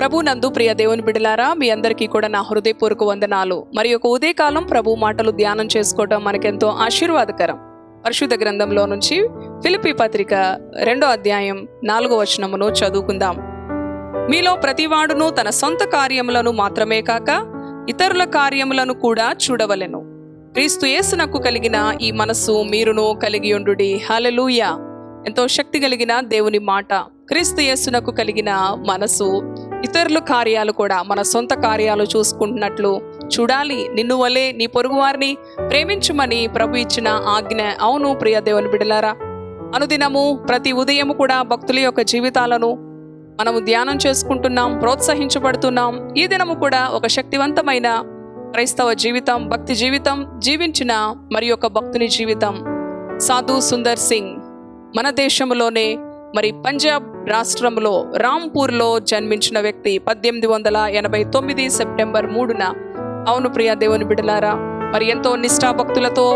ప్రభునందు ప్రియ దేవుని బిడ్డలారా, మీ అందరికీ కూడా నా హృదయపూర్వక వందనాలు. మరి ఒక ఉదయకాలం ప్రభు మాటలు ధ్యానం చేసుకోవడం మనకెంతో ఆశీర్వాదకరం. పరిశుద్ధ గ్రంథంలో నుంచి ఫిలిప్పీ పత్రిక 2వ అధ్యాయం 4వ వచనమును చదువుకుందాం. మీలో ప్రతివాడును తన సొంత కార్యములను మాత్రమే కాక ఇతరుల కార్యములను కూడా చూడవలెను. క్రీస్తు యేసునకు కలిగిన ఈ మనస్సు మీరును కలిగి ఉండుడి. హల్లెలూయా. ఎంతో శక్తి కలిగిన దేవుని మాట. క్రీస్తు యేసునకు కలిగిన మనసు ఇతరుల కార్యాలు కూడా మన సొంత కార్యాలు చూసుకుంటున్నట్లు చూడాలి. నిన్ను వలే నీ పొరుగు వారిని ప్రేమించుమని ప్రభు ఇచ్చిన ఆజ్ఞ. అవును ప్రియ దేవుని బిడ్డలారా, అనుదినము ప్రతి ఉదయము కూడా భక్తుల యొక్క జీవితాలను మనము ధ్యానం చేసుకుంటున్నాం, ప్రోత్సహించబడుతున్నాం. ఈ దినము కూడా ఒక శక్తివంతమైన క్రైస్తవ జీవితం, భక్తి జీవితం జీవించిన మరి ఒక భక్తుని జీవితం. సాధు సుందర్ సింగ్ మన దేశంలోనే మరి పంజాబ్ రాష్ట్రంలో రాంపూర్లో జన్మించిన వ్యక్తి. 1889 సెప్టెంబర్ 3న. అవును ప్రియ దేవుని బిడ్డలారా, మరి ఎంతో నిష్ఠాభక్తులతో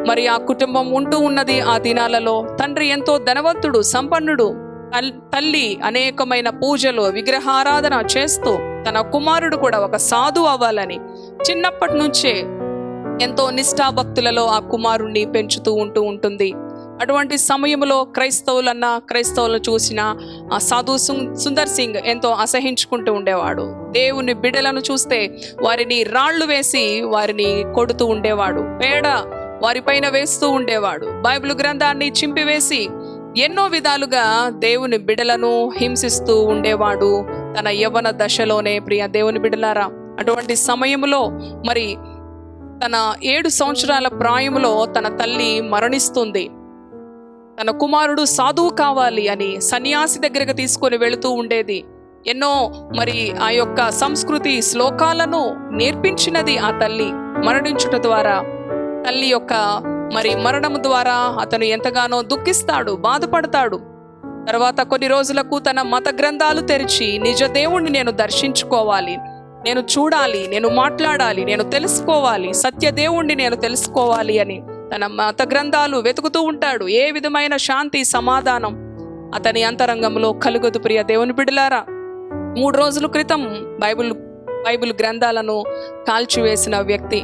మరి ఆ కుటుంబం ఉంటూ ఉన్నది. ఆ దినాలలో తండ్రి ఎంతో ధనవంతుడు, సంపన్నుడు. తల్లి అనేకమైన పూజలు, విగ్రహారాధన చేస్తూ తన కుమారుడు కూడా ఒక సాధు అవ్వాలని చిన్నప్పటి నుంచే ఎంతో నిష్ఠాభక్తులలో ఆ కుమారుణ్ణి పెంచుతూ ఉంటుంది. అటువంటి సమయంలో క్రైస్తవులను చూసిన ఆ సాధు సుందర్ సింగ్ ఎంతో అసహించుకుంటూ ఉండేవాడు. దేవుని బిడ్డలను చూస్తే వారిని రాళ్లు వేసి వారిని కొడుతూ ఉండేవాడు. పేడ వారిపైన వేస్తూ ఉండేవాడు. బైబిల్ గ్రంథాన్ని చింపివేసి ఎన్నో విధాలుగా దేవుని బిడ్డలను హింసిస్తూ ఉండేవాడు తన యవ్వన దశలోనే. ప్రియ దేవుని బిడ్డలారా, అటువంటి సమయంలో మరి తన 7 సంవత్సరాల ప్రాయంలో తన తల్లి మరణిస్తుంది. తన కుమారుడు సాధువు కావాలి అని సన్యాసి దగ్గరకు తీసుకొని వెళుతూ ఉండేది. ఎన్నో మరి ఆ యొక్క సంస్కృతి శ్లోకాలను నేర్పించినది ఆ తల్లి. మరణించుట ద్వారా, తల్లి యొక్క మరి మరణం ద్వారా అతను ఎంతగానో దుఃఖిస్తాడు, బాధపడతాడు. తర్వాత కొన్ని రోజులకు తన మత గ్రంథాలు తెరిచి నిజ దేవుణ్ణి నేను దర్శించుకోవాలి, నేను చూడాలి, నేను మాట్లాడాలి, నేను తెలుసుకోవాలి, సత్య దేవుణ్ణి నేను తెలుసుకోవాలి అని తన మత గ్రంథాలు వెతుకుతూ ఉంటాడు. ఏ విధమైన శాంతి, సమాధానం అతని అంతరంగంలో కలుగదు. ప్రియ దేవుని బిడ్డలారా, 3 రోజుల క్రితం బైబిల్ గ్రంథాలను కాల్చివేసిన వ్యక్తి.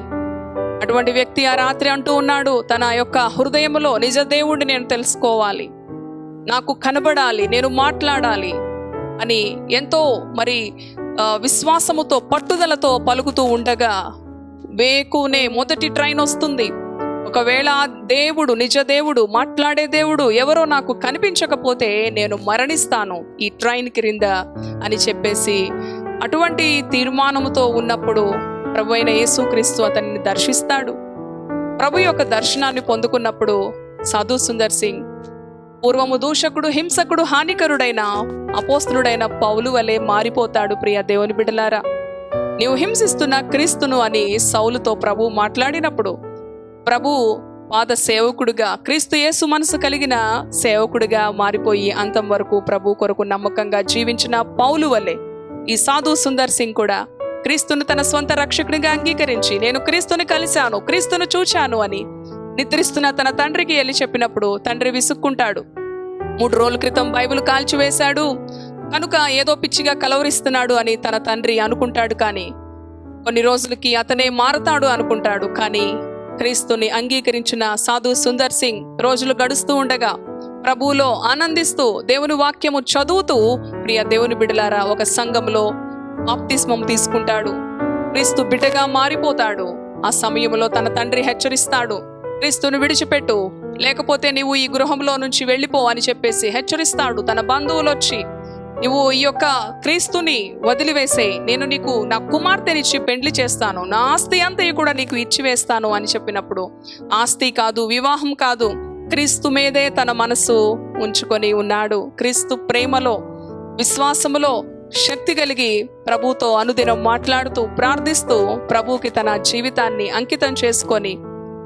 అటువంటి వ్యక్తి ఆ రాత్రి అంటూ ఉన్నాడు, తన యొక్క హృదయంలో నిజ దేవుణ్ణి నేను తెలుసుకోవాలి, నాకు కనబడాలి, నేను మాట్లాడాలి అని ఎంతో మరి విశ్వాసముతో, పట్టుదలతో పలుకుతూ ఉండగా వేకునే మొదటి ట్రైన్ వస్తుంది. ఒకవేళ దేవుడు, నిజ దేవుడు, మాట్లాడే దేవుడు ఎవరో నాకు కనిపించకపోతే నేను మరణిస్తాను ఈ ట్రైన్ క్రింద అని చెప్పేసి అటువంటి తీర్మానముతో ఉన్నప్పుడు ప్రభు అయిన యేసుక్రీస్తు అతన్ని దర్శిస్తాడు. ప్రభు యొక్క దర్శనాన్ని పొందుకున్నప్పుడు సాధు సుందర్ సింగ్ పూర్వము దూషకుడు, హింసకుడు, హానికరుడైన అపోస్తలుడైన పౌలు వలె మారిపోతాడు. ప్రియ దేవుని బిడ్డలారా, నీవు హింసిస్తున్న క్రీస్తును అని సౌలుతో ప్రభు మాట్లాడినప్పుడు ప్రభు పాద సేవకుడుగా, క్రీస్తు యేసు మనసు కలిగిన సేవకుడిగా మారిపోయి అంతం వరకు ప్రభు కొరకు నమ్మకంగా జీవించిన పౌలు వలె ఈ సాధు సుందర్ సింగ్ కూడా క్రీస్తును తన స్వంత రక్షకుడిగా అంగీకరించి నేను క్రీస్తుని కలిశాను, క్రీస్తును చూచాను అని నిద్రిస్తున్న తన తండ్రికి వెళ్ళి చెప్పినప్పుడు తండ్రి విసుక్కుంటాడు. 3 రోజుల క్రితం బైబిల్ కాల్చివేశాడు కనుక ఏదో పిచ్చిగా కలవరిస్తున్నాడు అని తన తండ్రి అనుకుంటాడు. కానీ కొన్ని రోజులకి అతనే మారతాడు అనుకుంటాడు. కానీ క్రీస్తుని అంగీకరించిన సాధు సుందర్ సింగ్ రోజులు గడుస్తూ ఉండగా ప్రభువులో ఆనందిస్తూ దేవుని వాక్యము చదువుతూ ప్రియ దేవుని బిడ్డలారా ఒక సంఘంలో బాప్తిస్మం తీసుకుంటాడు. క్రీస్తు బిడ్డగా మారిపోతాడు. ఆ సమయంలో తన తండ్రి హెచ్చరిస్తాడు, క్రీస్తుని విడిచిపెట్టు, లేకపోతే నీవు ఈ గృహంలో నుంచి వెళ్ళిపో అని చెప్పేసి హెచ్చరిస్తాడు. తన బంధువులు వచ్చి నువ్వు ఈ యొక్క క్రీస్తుని వదిలివేసేయి, నేను నీకు నా కుమార్తెనిచ్చి పెండ్లి చేస్తాను, నా ఆస్తి అంతయు కూడా నీకు ఇచ్చివేస్తాను అని చెప్పినప్పుడు ఆస్తి కాదు, వివాహం కాదు, క్రీస్తు మీదే తన మనసు ఉంచుకొని ఉన్నాడు. క్రీస్తు ప్రేమలో, విశ్వాసములో శక్తి కలిగి ప్రభుతో అనుదినం మాట్లాడుతూ ప్రార్థిస్తూ ప్రభువుకి తన జీవితాన్ని అంకితం చేసుకొని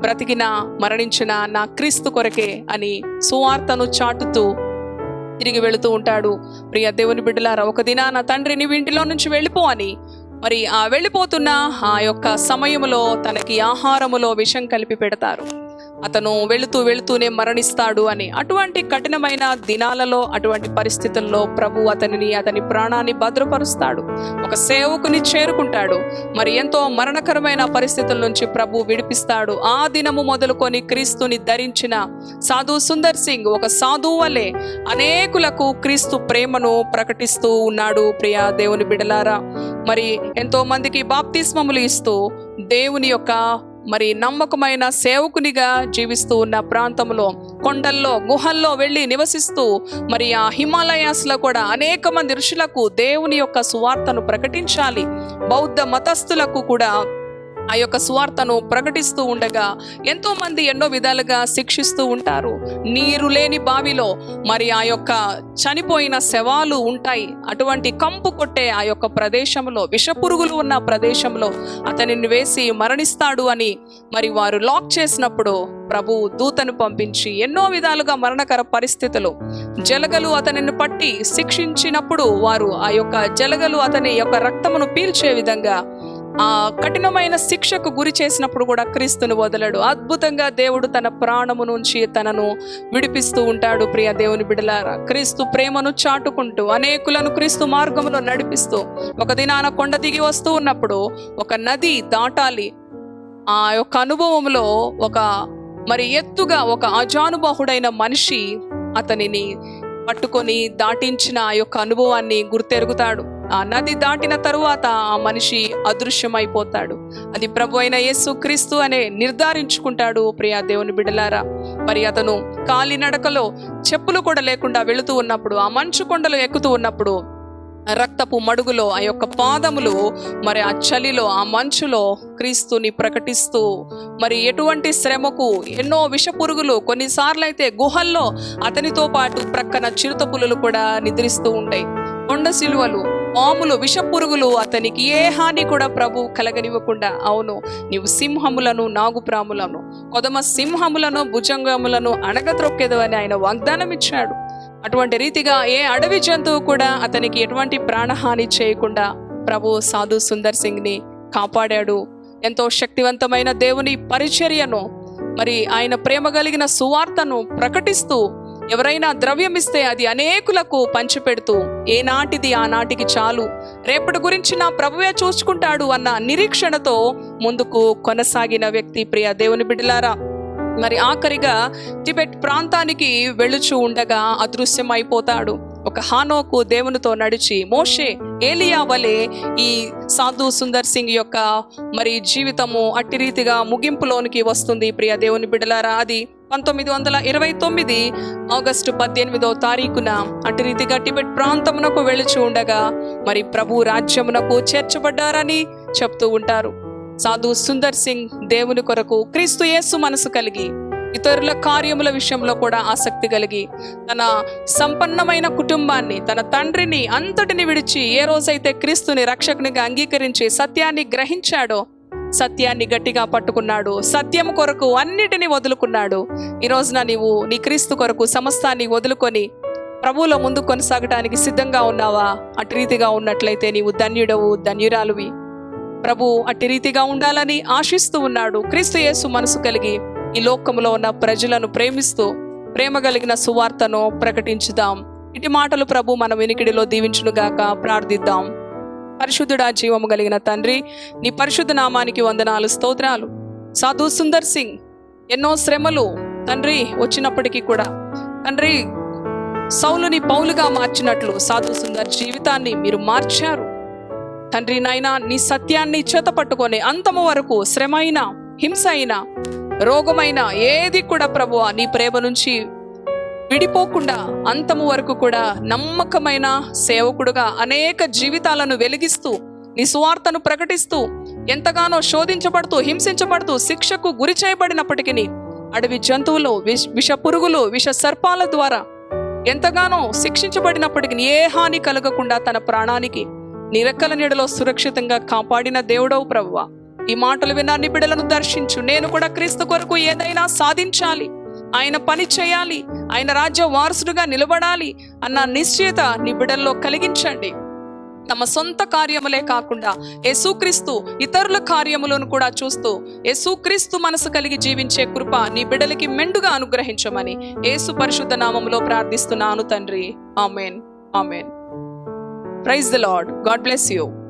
బ్రతికిన, మరణించిన నా క్రీస్తు కొరకే అని సువార్తను చాటుతూ తిరిగి వెళుతూ ఉంటాడు. ప్రియ దేవుని బిడ్డలారా, ఒక దినాన తండ్రి నీవు ఇంటిలో నుంచి వెళ్ళిపో అని మరి ఆ వెళ్ళిపోతున్న ఆ యొక్క సమయంలో తనకి ఆహారములో విషం కలిపి పెడతారు. అతను వెళుతూనే మరణిస్తాడు అని. అటువంటి కఠినమైన దినాలలో, అటువంటి పరిస్థితుల్లో ప్రభు అతని ప్రాణాన్ని భద్రపరుస్తాడు, ఒక సేవకుని చేరుకుంటాడు. మరి ఎంతో మరణకరమైన పరిస్థితుల నుంచి ప్రభు విడిపిస్తాడు. ఆ దినము మొదలుకొని క్రీస్తుని ధరించిన సాధు సుందర్ సింగ్ ఒక సాధువు వలె అనేకులకు క్రీస్తు ప్రేమను ప్రకటిస్తూ ఉన్నాడు. ప్రియ దేవుని బిడ్డలారా, మరి ఎంతో మందికి బాప్తిస్మములు ఇస్తూ దేవుని యొక్క మరి నమ్మకమైన సేవకునిగా జీవిస్తూ ఉన్న ప్రాంతంలో, కొండల్లో గుహల్లో వెళ్ళి నివసిస్తూ, మరి ఆ హిమాలయాస్లో కూడా అనేక మంది ఋషులకు దేవుని యొక్క సువార్తను ప్రకటించాలి, బౌద్ధ మతస్థులకు కూడా ఆ యొక్క సువార్తను ప్రకటిస్తూ ఉండగా ఎంతో మంది ఎన్నో విధాలుగా శిక్షిస్తూ ఉంటారు. నీరు లేని బావిలో మరి ఆ యొక్క చనిపోయిన శవాలు ఉంటాయి. అటువంటి కంపు కొట్టే ఆ యొక్క ప్రదేశంలో, విషపురుగులు ఉన్న ప్రదేశంలో అతనిని వేసి మరణిస్తాడు అని మరి వారు లాక్ చేసినప్పుడు ప్రభు దూతను పంపించి ఎన్నో విధాలుగా మరణకర పరిస్థితులు, జలగలు అతనిని పట్టి శిక్షించినప్పుడు వారు ఆ యొక్క జలగలు అతని యొక్క రక్తమును పీల్చే విధంగా ఆ కఠినమైన శిక్షకు గురి చేసినప్పుడు కూడా క్రీస్తును వదలడు. అద్భుతంగా దేవుడు తన ప్రాణము నుంచి తనను విడిపిస్తూ ఉంటాడు. ప్రియ దేవుని బిడ్డలారా, క్రీస్తు ప్రేమను చాటుకుంటూ అనేకులను క్రీస్తు మార్గంలో నడిపిస్తూ ఒక దినాన కొండ దిగి వస్తూ ఉన్నప్పుడు ఒక నది దాటాలి. ఆ యొక్క అనుభవంలో ఒక మరి ఎత్తుగా ఒక అజానుబాహుడైన మనిషి అతనిని పట్టుకొని దాటించిన ఆ యొక్క అనుభవాన్ని గుర్తెరుగుతాడు. ఆ నది దాటిన తరువాత ఆ మనిషి అదృశ్యమైపోతాడు. అది ప్రభు అయిన యేసు క్రీస్తు అనే నిర్ధారించుకుంటాడు. ప్రియ దేవుని బిడ్డలారా, మరి అతను కాలినడకలో చెప్పులు కూడా లేకుండా వెళుతూ ఉన్నప్పుడు, ఆ మంచు కొండలు ఎక్కుతూ ఉన్నప్పుడు రక్తపు మడుగులో ఆ యొక్క పాదములు మరి ఆ చలిలో, ఆ మంచులో క్రీస్తుని ప్రకటిస్తూ, మరి ఎటువంటి శ్రమకు ఎన్నో విషపురుగులు, కొన్నిసార్లు అయితే గుహల్లో అతనితో పాటు ప్రక్కన చిరుత పులులు కూడా నిద్రిస్తూ ఉంటాయి. కొండ సిలువలు, పాములు, విషపురుగులు అతనికి ఏ హాని కూడా ప్రభు కలగనివ్వకుండా, అవును నీవు సింహములను, నాగుప్రాములను, కొదమ సింహములను, భుజంగములను అణగత్రొక్కేదవని ఆయన వాగ్దానం ఇచ్చాడు. అటువంటి రీతిగా ఏ అడవి జంతువు కూడా అతనికి ఎటువంటి ప్రాణహాని చేయకుండా ప్రభు సాధు సుందర్ సింగ్ ని కాపాడాడు. ఎంతో శక్తివంతమైన దేవుని పరిచర్యను, మరి ఆయన ప్రేమ కలిగిన సువార్తను ప్రకటిస్తూ, ఎవరైనా ద్రవ్యం ఇస్తే అది అనేకులకు పంచిపెడుతూ, ఏనాటిది ఆనాటికి చాలు, రేపటి గురించి నా ప్రభువే చూసుకుంటాడు అన్న నిరీక్షణతో ముందుకు కొనసాగిన వ్యక్తి. ప్రియ దేవుని బిడ్డలారా, మరి ఆఖరిగా టిబెట్ ప్రాంతానికి వెళుచూ ఉండగా అదృశ్యమైపోతాడు. ఒక హానోకు దేవునితో నడిచి, మోషే, ఏలియా వలె ఈ సాధు సుందర్ సింగ్ యొక్క మరి జీవితము అట్టి రీతిగా ముగింపులోనికి వస్తుంది. ప్రియ దేవుని బిడ్డలారా, అది 1929 ఆగస్టు 18వ తారీఖున అట్టి రీతిగా టిబెట్ ప్రాంతమునకు వెళుచూ ఉండగా మరి ప్రభు రాజ్యమునకు చేర్చబడ్డారని చెప్తూ ఉంటారు. సాధు సుందర్ సింగ్ దేవుని కొరకు క్రీస్తు యేసు మనసు కలిగి, ఇతరుల కార్యముల విషయంలో కూడా ఆసక్తి కలిగి, తన సంపన్నమైన కుటుంబాన్ని, తన తండ్రిని అంతటిని విడిచి ఏ రోజైతే క్రీస్తుని రక్షకునిగా అంగీకరించి సత్యాన్ని గ్రహించాడో, సత్యాన్ని గట్టిగా పట్టుకున్నాడు, సత్యం కొరకు అన్నిటినీ వదులుకున్నాడు. ఈ రోజున నీవు నీ క్రీస్తు కొరకు సమస్తాన్ని వదులుకొని ప్రభువులో ముందు కొనసాగటానికి సిద్ధంగా ఉన్నావా? అటు రీతిగా ఉన్నట్లయితే నీవు ధన్యుడవు, ధన్యురాలువి. ప్రభు అట్టి రీతిగా ఉండాలని ఆశిస్తూ ఉన్నాడు. క్రీస్తు యేసు మనసు కలిగి ఈ లోకంలో ఉన్న ప్రజలను ప్రేమిస్తూ ప్రేమ కలిగిన సువార్తను ప్రకటించుదాం. ఇటు మాటలు ప్రభు మన వినికిడిలో దీవించునుగాక. ప్రార్థిద్దాం. పరిశుద్ధుడా, జీవము కలిగిన తండ్రి, నీ పరిశుద్ధ నామానికి వందనాలు, స్తోత్రాలు. సాధు సుందర్ సింగ్ ఎన్నో శ్రమలు తండ్రి వచ్చినప్పటికీ కూడా తండ్రి సౌలుని పౌలుగా మార్చినట్లు సాధు సుందర్ జీవితాన్ని మీరు మార్చారు తండ్రి. నాయనా, నీ సత్యాన్ని చేత పట్టుకొని అంతము వరకు శ్రమ అయినా, హింస అయినా, రోగమైన ఏది కూడా ప్రభువా నీ ప్రేమ నుంచి విడిపోకుండా అంతము వరకు కూడా నమ్మకమైన సేవకుడుగా అనేక జీవితాలను వెలిగిస్తూ నీ సువార్తను ప్రకటిస్తూ, ఎంతగానో శోధించబడుతూ, హింసించబడుతూ, శిక్షకు గురి చేయబడినప్పటికీ, అడవి జంతువులు, విష పురుగులు, విష సర్పాల ద్వారా ఎంతగానో శిక్షించబడినప్పటికీ ఏ హాని కలగకుండా తన ప్రాణానికి నీ రెక్కల నీడలో సురక్షితంగా కాపాడిన దేవుడవు ప్రభువా. ఈ మాటలు విన్న నీ బిడ్డలను దర్శించు. నేను కూడా క్రీస్తు కొరకు ఏదైనా సాధించాలి, ఆయన పని చేయాలి, ఆయన రాజ్య వారసుడుగా నిలబడాలి అన్న నిశ్చయత నీ బిడ్డల్లో కలిగించండి. తమ సొంత కార్యములే కాకుండా యేసుక్రీస్తు ఇతరుల కార్యములను కూడా చూస్తూ యేసుక్రీస్తు మనసు కలిగి జీవించే కృప నీ బిడ్డలకి మెండుగా అనుగ్రహించమని యేసు పరిశుద్ధ నామములో ప్రార్థిస్తున్నాను తండ్రి. Amen. Amen. Praise the Lord. God bless you.